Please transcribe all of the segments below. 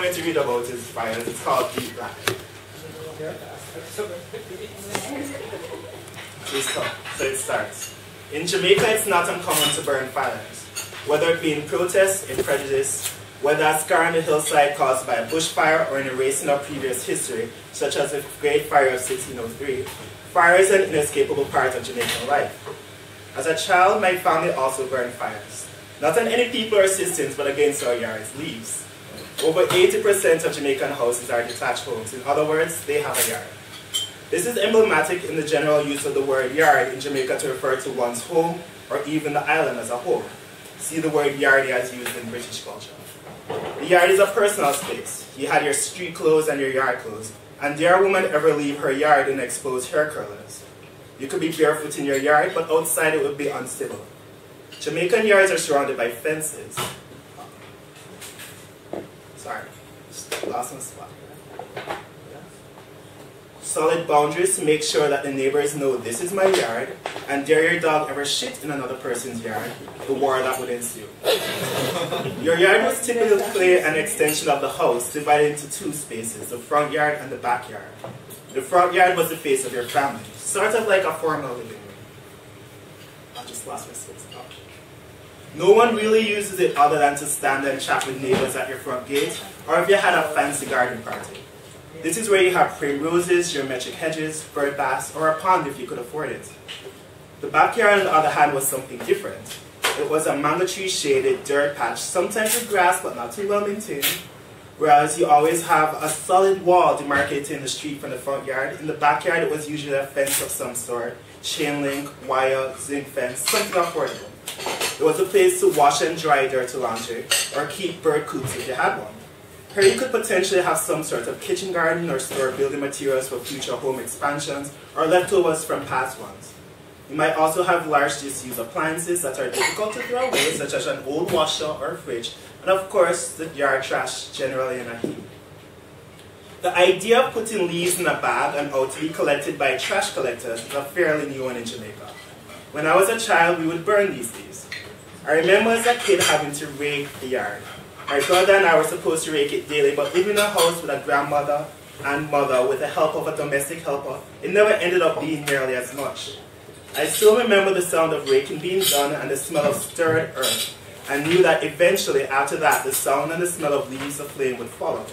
going to read about his fires. It's called Deep Black. So it starts. In Jamaica, it's not uncommon to burn fires, whether it be in protest, in prejudice, whether a scar on the hillside caused by a bushfire or in erasing of previous history, such as the Great Fire of 1603. Fire is an inescapable part of Jamaican life. As a child, my family also burned fires. Not on any people or systems, but against our yards, leaves. Over 80% of Jamaican houses are detached homes. In other words, they have a yard. This is emblematic in the general use of the word yard in Jamaica to refer to one's home or even the island as a whole. See the word yardie as used in British culture. The yard is a personal space. You had your street clothes and your yard clothes. And dare a woman ever leave her yard in exposed hair curlers? You could be barefoot in your yard, but outside it would be uncivil. Jamaican yards are surrounded by fences. Sorry, lost my spot. Solid boundaries to make sure that the neighbors know this is my yard, and dare your dog ever shit in another person's yard, the war that would ensue. Your yard was typically an extension of the house, divided into two spaces, the front yard and the backyard. The front yard was the face of your family, sort of like a formal living room. I just lost my space. No one really uses it other than to stand and chat with neighbors at your front gate, or if you had a fancy garden party. This is where you have primroses, geometric hedges, bird baths, or a pond if you could afford it. The backyard, on the other hand, was something different. It was a mango tree shaded dirt patch, sometimes with grass but not too well maintained, whereas you always have a solid wall demarcating the street from the front yard. In the backyard, it was usually a fence of some sort, chain link, wire, zinc fence, something affordable. It was a place to wash and dry dirty laundry, or keep bird coops if you had one. Here you could potentially have some sort of kitchen garden or store building materials for future home expansions or leftovers from past ones. You might also have large disused appliances that are difficult to throw away, such as an old washer or fridge, and of course the yard trash generally in a heap. The idea of putting leaves in a bag and out to be collected by trash collectors is a fairly new one in Jamaica. When I was a child, we would burn these leaves. I remember as a kid having to rake the yard. My brother and I were supposed to rake it daily, but living in a house with a grandmother and mother with the help of a domestic helper, it never ended up being nearly as much. I still remember the sound of raking being done and the smell of stirred earth, and knew that eventually after that the sound and the smell of leaves aflame would follow.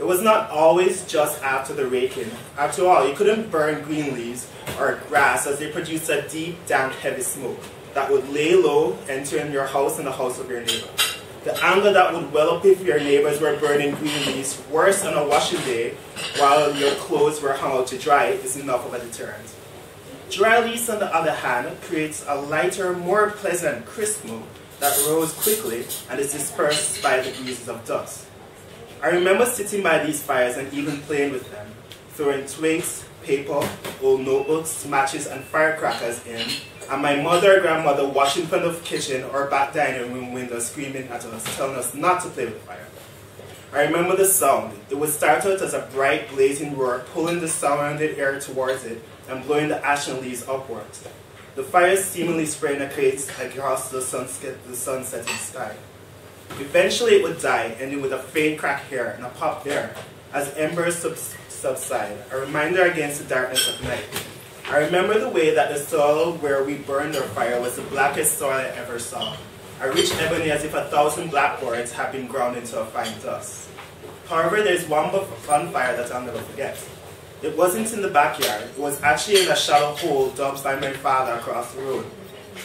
It was not always just after the raking. After all, you couldn't burn green leaves or grass as they produced a deep, damp, heavy smoke that would lay low, entering your house and the house of your neighbor. The anger that would well up if your neighbors were burning green leaves worse on a washing day while your clothes were hung out to dry is enough of a deterrent. Dry leaves, on the other hand, creates a lighter, more pleasant, crisp smoke that rose quickly and is dispersed by the breezes of dust. I remember sitting by these fires and even playing with them, throwing twigs, paper, old notebooks, matches, and firecrackers in, and my mother or grandmother watching from the kitchen or back dining room window screaming at us, telling us not to play with the fire. I remember the sound. It would start out as a bright, blazing roar, pulling the surrounding air towards it and blowing the ashen leaves upwards. The fire seemingly spraying across the sun-setting sky. Eventually it would die, ending with a faint crack here and a pop there, as embers subside, a reminder against the darkness of night. I remember the way that the soil where we burned our fire was the blackest soil I ever saw, a rich ebony as if 1,000 blackboards had been ground into a fine dust. However, there's one bonfire that I'll never forget. It wasn't in the backyard, it was actually in a shallow hole dug by my father across the road.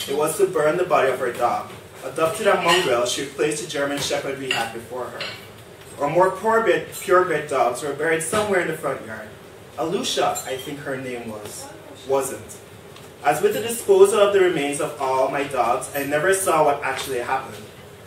It was to burn the body of her dog. Adopted a mongrel, she replaced the German Shepherd we had before her. Our more purebred dogs were buried somewhere in the front yard. Alusha, I think her name was, wasn't. As with the disposal of the remains of all my dogs, I never saw what actually happened.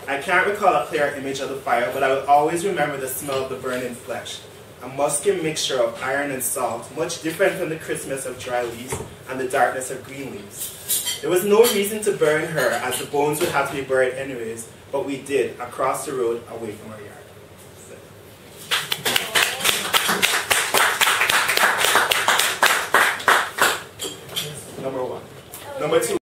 I can't recall a clear image of the fire, but I will always remember the smell of the burning flesh. A musky mixture of iron and salt, much different from the crispness of dry leaves and the darkness of green leaves. There was no reason to burn her, as the bones would have to be buried anyways, but we did, across the road, away from our yard. Number one. Number two.